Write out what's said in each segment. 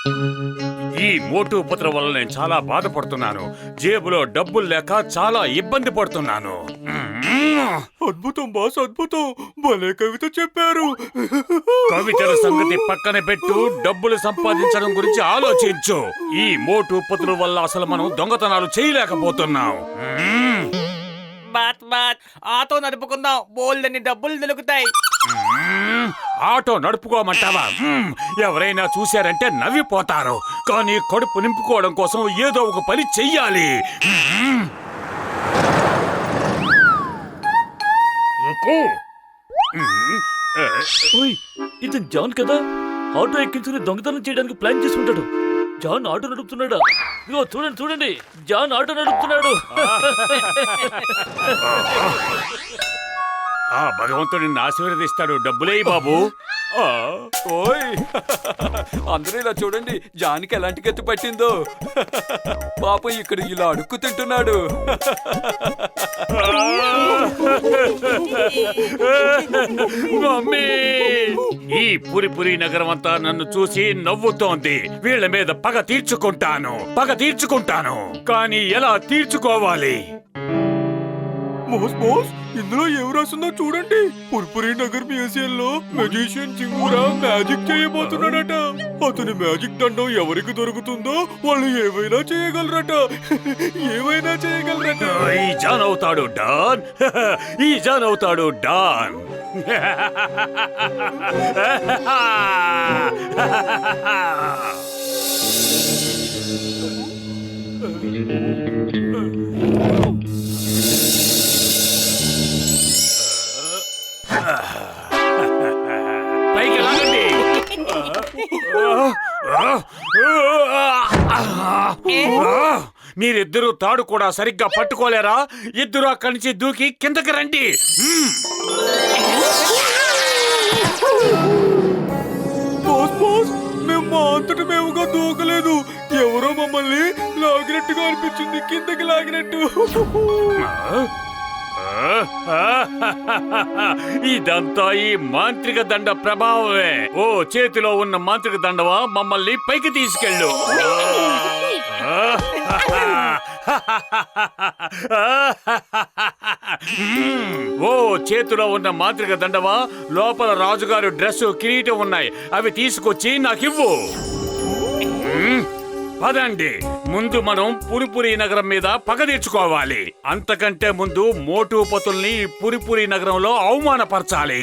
ఈ మోటు పత్ర వల్ల నేను చాలా బాధపడుతున్నాను. జేబులో డబ్బులు లేక చాలా ఇబ్బంది పడుతున్నాను. అద్భుతం బాస్, అద్భుతం. భలే కవిత చెప్పారు. కవితల సంగతి పక్కన పెట్టు, డబ్బులు సంపాదించడం గురించి ఆలోచించు. ఈ మోటు పత్రుల వల్ల అసలు మనం దొంగతనాలు చేయలేకపోతున్నాం. బాత్ బాత్ ఆటో నడుపుకుందాం, బోల్డన్ని డబ్బులు దొరుకుతాయి. ఆటో నడుపుకోమంటావా? ఎవరైనా చూశారంటే నవ్విపోతారు. కానీ కడుపు నింపుకోవడం కోసం ఏదో ఒక పని చెయ్యాలి. ఇది జాన్ కదా? ఆటో ఎక్కించుకుని దొంగతనం చేయడానికి ప్లాన్ చేసుకుంటాడు. జాన్ ఆటో నడుపుతున్నాడా? ఇదిగో చూడండి చూడండి, జాన్ ఆటో నడుపుతున్నాడు. ఆ భగవంతుడు నిన్ను ఆశీర్వదిస్తాడు. డబ్బులే బాబు. ఓయ్ అందరూ ఇలా చూడండి, జానికి ఎలాంటి గతి పట్టిందో. పాపం ఇక్కడ ఇలా అడుక్కు తింటున్నాడు. మమ్మీ, ఈ పురి నగరం అంతా నన్ను చూసి నవ్వుతోంది. వీళ్ళ మీద పగ తీర్చుకుంటాను. కానీ ఎలా తీర్చుకోవాలి? బాస్ బాస్, ఇందులో ఏం రాసిందో చూడండి. పుర్పురి నగర్ మ్యూజియం లో మెజిషియన్ చింగూరా మ్యాజిక్ చేయబోతున్నాడట. అతని మ్యాజిక్ దండం ఎవరికి దొరుకుతుందో వాళ్ళు ఏమైనా చేయగలరట. ఈ జాన్ అవుతాడు డాన్. పైకి లాగండి. మీరిద్దరూ తాడు కూడా సరిగ్గా పట్టుకోలేరా? ఇద్దరు అక్కడి నుంచి దూకి కిందకి రండి. బాస్ బాస్, మేము మా అంతటి మేముగా దూకలేదు. ఎవరో మమ్మల్ని లాగినట్టుగా అనిపించింది, కిందకి లాగినట్టు. ఇదంతా ఈ మాంత్రిక దండ ప్రభావమే. ఓ చేతిలో ఉన్న మాంత్రిక దండవా, మమ్మల్ని పైకి తీసుకెళ్ళు. ఓ చేతిలో ఉన్న మాంత్రిక దండవా, లోపల రాజుగారు డ్రెస్ కిరీటం ఉన్నాయి. అవి తీసుకొచ్చి నాకివ్వు. పదండి, ముందు మనం పురిపురి నగరం మీద పగ తీర్చుకోవాలి. అంతకంటే ముందు మోటుపతుల్ని పురిపురి నగరంలో అవమానపరచాలి.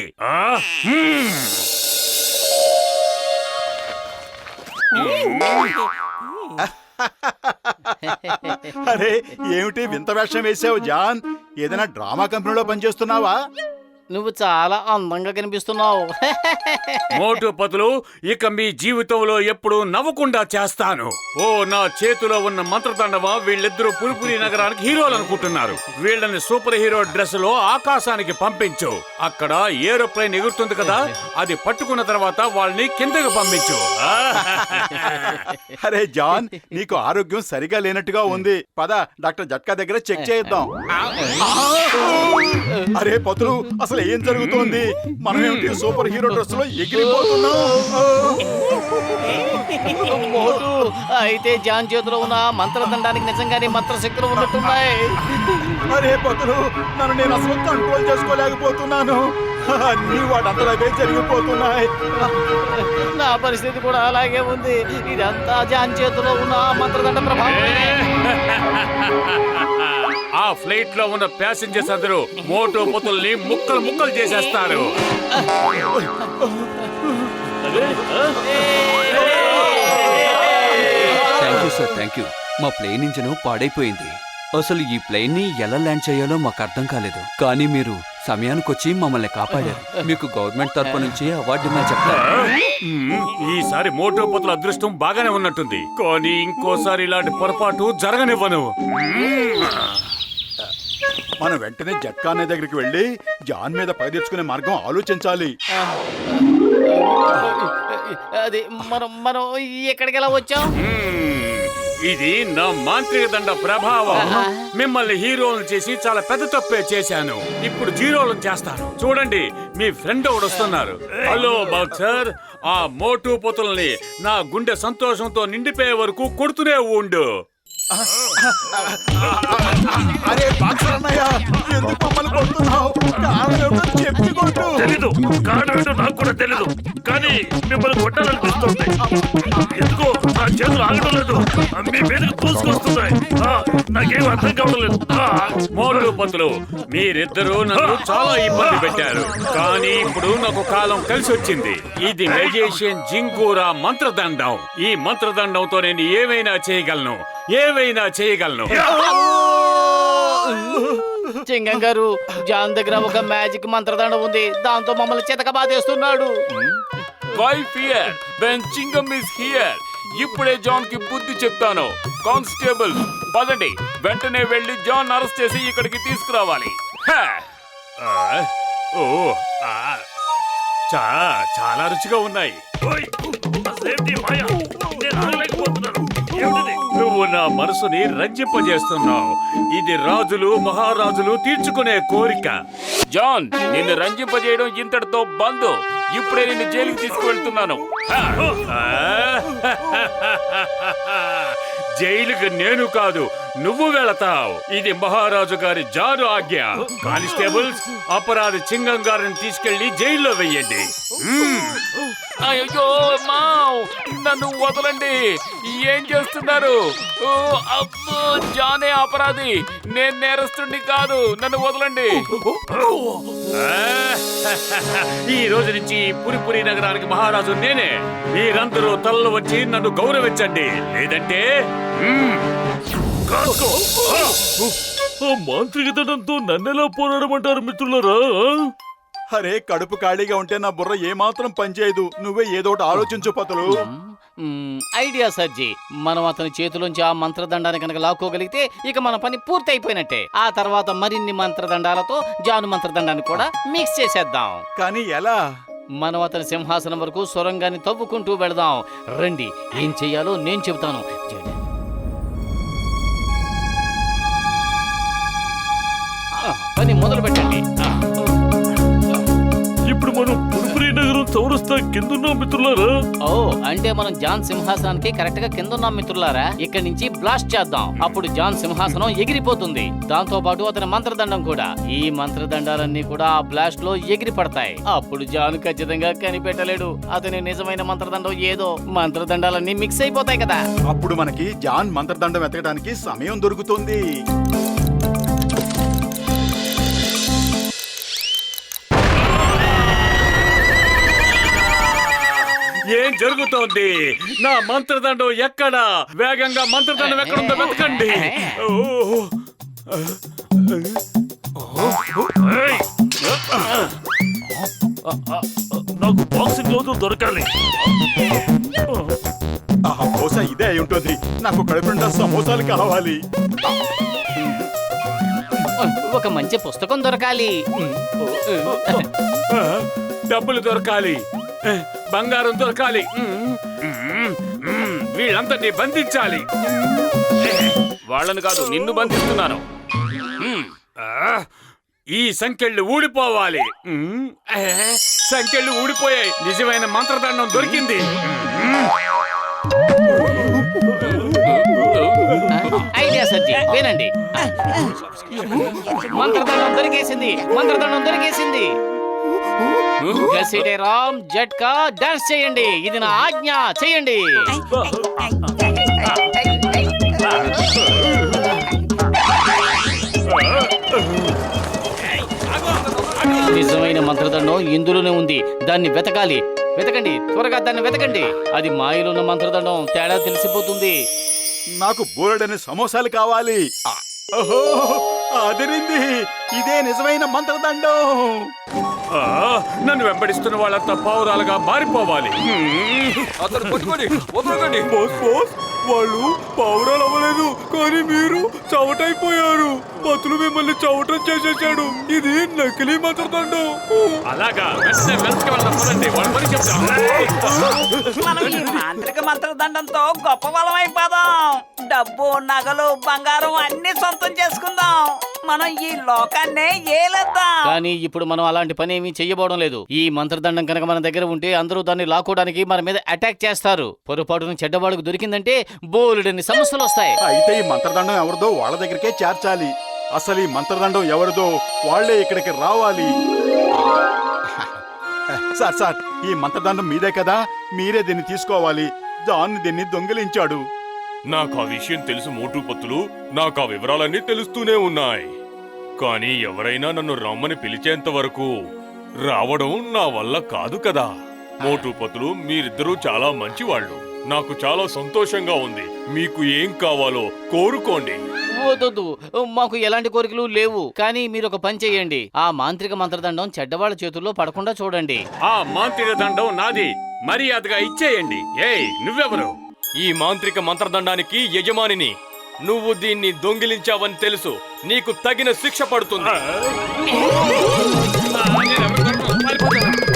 అరే ఏమిటి వింత వేషం వేసావు జాన్? ఏదైనా డ్రామా కంపెనీలో పనిచేస్తున్నావా? నువ్వు చాలా అందంగా కనిపిస్తున్నావు. మోటుపతులు, ఇక మీ జీవితంలో ఎప్పుడు నవ్వకుండా చేస్తాను. ఓ నా చేతిలో ఉన్న మంత్రదండవా, వీళ్ళిద్దరూ పురిపురి నగరానికి హీరోలు అనుకుంటున్నారు. వీళ్ళని సూపర్ హీరో డ్రెస్ లో ఆకాశానికి పంపించు. అక్కడ ఏరోప్లేన్ ఎగురుతుంది కదా, అది పట్టుకున్న తర్వాత వాళ్ళని కిందకి పంపించు. అరే జాన్, నీకు ఆరోగ్యం సరిగా లేనట్టుగా ఉంది. పద డాక్టర్ జట్కా దగ్గర చెక్ చేద్దాం. అరే పతులు, అసలు ఏం జరుగుతోంది? మనం ఏమిటి సూపర్ హీరో డ్రెస్ లో ఎగిరిపోతున్నాం? అయితే జాన్ చేతిలో ఉన్న మంత్రదండానికి నిజంగానే మంత్రశక్తులు ఉన్నట్టున్నాయి. అరే పతులు, నేను అసలు కంట్రోల్ చేసుకోలేకపోతున్నాను. అన్ని వాటంతలాగే జరిగిపోతున్నాయి. నా పరిస్థితి కూడా అలాగే ఉంది. ఇదంతా జాన్ చేతిలో ఉన్న మంత్రదండ ప్రభావం. ఆ ఫ్లైట్ లో ఉన్న ప్యాసింజర్స్ అందరూ మోటుపతుల్ని ముక్కలు చేసేస్తారు. Thank you. మా ప్లేన్ ఇంజిన్ పాడైపోయింది. అసలు ఈ ప్లేన్ ని ఎలా ల్యాండ్ చేయాలో మాకు అర్థం కాలేదు. కానీ మీరు సమయానికొచ్చి మమ్మల్ని కాపాడారు. మీకు గవర్నమెంట్ తరపు నుంచి అవార్డు ఇమ్మని చెప్తారు. ఈసారి మోటుపతుల అదృష్టం బాగానే ఉన్నట్టుంది. కానీ ఇంకోసారి ఇలాంటి పొరపాటు జరగనివ్వను. మనం వెంటనే జట్కా అనే దగ్గరికి వెళ్ళి జాన్ మీద పగ తెచ్చుకునే మార్గం ఆలోచించాలి. అది మనం ఎక్కడికి ఎలా వచ్చాం? ఇది నా మాంత్రిక దండ ప్రభావం. మిమ్మల్ని హీరోలను చేసి చాలా పెద్ద తప్పే చేశాను. ఇప్పుడు జీరోలను చేస్తాను. చూడండి, మీ ఫ్రెండ్ ఒకడు వస్తున్నారు. హలో బాక్సర్, ఆ మోటు పొతుల్ని నా గుండె సంతోషంతో నిండిపోయే వరకు కొడుతూనే ఉండు. అరే బాక్సర్ అన్నయ్య, ఎందుకు మమ్మల్ని కొడుతున్నావు? కారణం ఏమిటో చెప్పి కొట్టు. తెలీదు, కారణం ఏంటో నాకు కూడా తెలీదు, కానీ మిమ్మల్ని కొట్టాలనిపిస్తుంది. ఎందుకో నా చేతులు ఆగడం లేదు, మీ మీదకి దూసుకొస్తున్నాయి. నాకేం అర్థం కావడం లేదు. మోటు పొతులు, మీరిద్దరూ నన్ను చాలా ఇబ్బంది పెట్టారు, కానీ ఇప్పుడు నాకు కాలం కలిసి వచ్చింది. ఇది మెజిషియన్ జింగూరా మంత్రదండం. ఈ మంత్రదండంతో నేను ఏమైనా చేయగలను. చింగం గారు, జాన్ దగ్గర ఒక మ్యాజిక్ మంత్రదండం ఉంది. దాంతో మమ్మల్ని చితక బాధేస్తున్నాడు. Why fear when Chingam is here. ఇప్పుడే జాన్ కి బుద్ధి చెప్తాను. కానిస్టేబుల్, పదండి, వెంటనే వెళ్ళి జాన్ అరెస్ట్ చేసి ఇక్కడికి తీసుకురావాలి. చాలా రుచిగా ఉన్నాయి. అసలేంటి మాయ? నేను ఆగలేకపోతున్నాను. ఏమిటిది? నువ్వు నా మనసుని రంజింపజేస్తున్నావు. ఇది రాజులు మహారాజులు తీర్చుకునే కోరిక. జాన్, నిన్ను రంజింపజేయడం ఇంతటితో బంద్. ఇప్పుడే నిన్ను జైలుకి తీసుకువెళ్తున్నాను. జైలుకి నేను కాదు, నువ్వు వెళతావు. ఇది మహారాజు గారి జారు ఆజ్ఞ. కానిస్టేబుల్స్, అపరాధి చింగం గారిని తీసుకెళ్లి జైల్లో వెయ్యండి. అయ్యో మావ్, నన్ను వదలండి. ఏం చేస్తున్నారు? అబ్బో, జానే అపరాధి, నేను నేరస్తుడిని కాదు. నన్ను వదలండి. ఈ రోజు నుంచి పురిపురి నగరానికి మహారాజు నేనే. మీరందరూ తలలు వచ్చి నన్ను గౌరవించండి, లేదంటే మాంత్రిక దండంతో నన్నెలా పోరాడమంటారు మిత్రులారా? అరే, కడుపు ఖాళీగా ఉంటే నా బుర్ర ఏమాత్రం పనిచేయదు. నువ్వే ఏదోటి ఆలోచించు పతులు. ఐడియా సర్జీ. మనం అతని చేతిలోంచి ఆ మంత్రదండాన్ని కనుక లాక్కోగలిగితే ఇక మన పని పూర్తి అయిపోయినట్టే. ఆ తర్వాత మరిన్ని మంత్రదండాలతో జాను మంత్రదండాన్ని కూడా మిక్స్ చేసేద్దాం. కానీ ఎలా? మనం అతని సింహాసనం వరకు సొరంగాన్ని తవ్వుకుంటూ వెళదాం. రండి, ఏం చెయ్యాలో నేను చెబుతాను. పని మొదలు పెట్టండి. ఇప్పుడు మనం పురుపురి నగరం చౌరస్తా కిందున్నాం మిత్రులారా. ఓ, అంటే మనం జాన్ సింహాసనానికి కరెక్ట్ గా కింద ఉన్నాం మిత్రులారా. ఇక్కడి నుంచి బ్లాస్ట్ చేద్దాం. అప్పుడు జాన్ సింహాసనం ఎగిరిపోతుంది. దాంతో పాటు అతని మంత్రదండం కూడా. ఈ మంత్రదండాలన్నీ కూడా ఆ బ్లాస్ట్ లో ఎగిరి పడతాయి. అప్పుడు జాన్ ఖచ్చితంగా కనిపెట్టలేడు అతని నిజమైన మంత్రదండం ఏదో. మంత్రదండాలన్నీ మిక్స్ అయిపోతాయి కదా. అప్పుడు మనకి జాన్ మంత్రదండం వెతకడానికి సమయం దొరుకుతుంది. ఏం జరుగుతోంది? నా మంత్రదండం ఎక్కడా? వేగంగా మంత్రదండం ఎక్కడుందో వెతకండి. నాకు బాక్సింగ్ గ్లౌజ్ దొరకాలి. బహుశా ఇదే అయి ఉంటుంది. నాకు కడుపుండా సమోసాలు కావాలి. ఒక మంచి పుస్తకం దొరకాలి. డబ్బులు దొరకాలి. బంగారం దొరకాలి. వీళ్ళందరినీ బంధించాలి. వాళ్ళని కాదు, నిన్ను బంధిస్తున్నాను. ఈ సంకెళ్ళు ఊడిపోవాలి. సంకెళ్ళు ఊడిపోయాయి. నిజమైన మంత్రదండం దొరికింది. ఐడియా సర్జీ, వినండి. మంత్రదండం దొరికేసింది. మంత్రదండం దొరికేసింది. గసిడే రామ్ జట్కా డాన్స్ చేయండి. ఇది నా ఆజ్ఞ, చేయండి. నిజమైన మంత్రదండం ఇందులోనే ఉంది. దాన్ని వెతకాలి. వెతకండి, త్వరగా దాన్ని వెతకండి. అది మాయలో ఉన్న మంత్రదండం. తేడా తెలిసిపోతుంది. నాకు బోలెడని సమోసాలు కావాలి. ఓహో, అదిరింది. ఇదే నిజమైన మంత్రదండం. నన్ను వెంబడిస్తున్న వాళ్ళంతా పావురాలుగా మారిపోవాలి. అతను పట్టుకొని వదలకండి. బాస్ బాస్, వాళ్ళు పావురాలు అవ్వలేదు, కానీ మీరు చవటైపోయారు. పతులు మిమ్మల్ని చవటం చేసేసాడు. ఇది నకిలీ మంత్రదండం. అలాగా వెంటనే వెనక్కి వెళ్దాం పదండి. వాళ్ళ పని చెప్తాం. మనం ఈ మాంత్రిక మంత్రదండంతో గొప్ప బలం అయిపోదాం. డబ్బు, నగలు, బంగారం అన్ని సొంతం చేసుకుందాం. మనం ఈ లోకాన్నే ఏలేద్దాం. కానీ ఇప్పుడు మనం అలాంటి పని ఏమీ చెయ్యబోవడం లేదు. ఈ మంత్రదండం కనుక మన దగ్గర ఉంటే అందరూ దాన్ని లాక్కోవడానికి మన మీద అటాక్ చేస్తారు. పొరపాటున చెడ్డవాళ్ళకు దొరికిందంటే బోలెడన్ని సమస్యలు వస్తాయి. అయితే ఈ మంత్రదండం ఎవరిదో వాళ్ళ దగ్గరికే చేర్చాలి. అసలు ఈ మంత్రదండం ఎవరిదో వాళ్ళే ఇక్కడికి రావాలి. సార్ సార్, ఈ మంత్రదండం మీదే కదా, మీరే దీన్ని తీసుకోవాలి. జాన్ దీన్ని దొంగిలించాడు. నాకు ఆ విషయం తెలుసు మోటుపత్తులు, నాకు ఆ వివరాలన్నీ తెలుస్తూనే ఉన్నాయి. కానీ ఎవరైనా నన్ను రమ్మని పిలిచేంత వరకు రావడం నా వల్ల కాదు కదా. మోటుపత్తులు, మీరిద్దరూ చాలా మంచివాళ్ళు. నాకు చాలా సంతోషంగా ఉంది. మీకు ఏం కావాలో కోరుకోండి. వద్దొద్దు, మాకు ఎలాంటి కోరికలు లేవు. కానీ మీరు ఒక పని చెయ్యండి. ఆ మాంత్రిక మంత్రదండం చెడ్డవాళ్ళ చేతుల్లో పడకుండా చూడండి. ఆ మాంత్రిక దండం నాది, మర్యాదగా ఇచ్చేయండి. ఏయ్ నువ్వెవరు? ఈ మాంత్రిక మంత్రదండానికి యజమానిని. నువ్వు దీన్ని దొంగిలించావని తెలుసు. నీకు తగిన శిక్ష పడుతుంది. నేను ఎవరి తరపున పారిపోతాను?